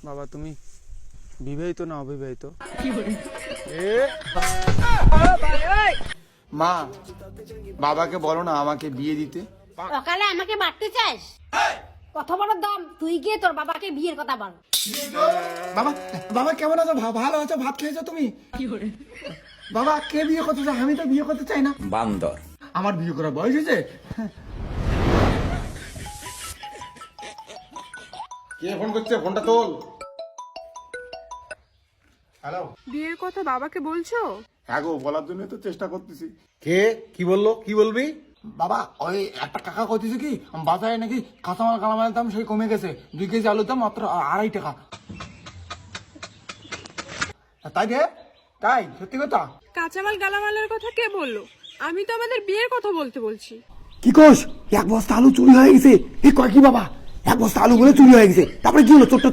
বাবা তুমি বিবাহিত না অবিবাহিত? মা বাবাকে বলো না আমাকে বিয়ে দিতে। সকালে আমাকে মারতে চাস? কত বড় দাম, তুই গিয়ে তোর বাবাকে বিয়ের কথা বল। বাবা বাবা কেমন আছো? ভালো আছো? ভাত খেয়েছো তুমি? বাবা কে বিয়ে করতে চায়? আমি তো বিয়ে করতে চাই না। বান্দর। আমার বিয়ে করার বয়স হয়েছে। কে ফোন করছে? ফোনটা তোল। হ্যালো। বিয়ের কথা বাবাকে বলছো? হ্যাঁ গো, বলার জন্য তো চেষ্টা করতেছি। কে কি বললো? কি বলবি? বাবা ওই একটা কাকা কইতেছে কি বাজারে নাকি কাঁচামাল কালামালের দাম সেই কমে গেছে, 2 কেজি আলুর দাম মাত্র 2.5 টাকা। তাই রে? তাই সত্যি কথা? কাঁচামাল গালামালের কথা কে বললো? আমি তো আমাদের বিয়ের কথা বলছি। কি কোষ? 1 বস্তা আলু চুরি হয়ে গেছে। এই কয় কি বাবা? 1 বস্তা আলু বলে চুরি হয়ে গেছে, তারপরে কি হলো? চোরটা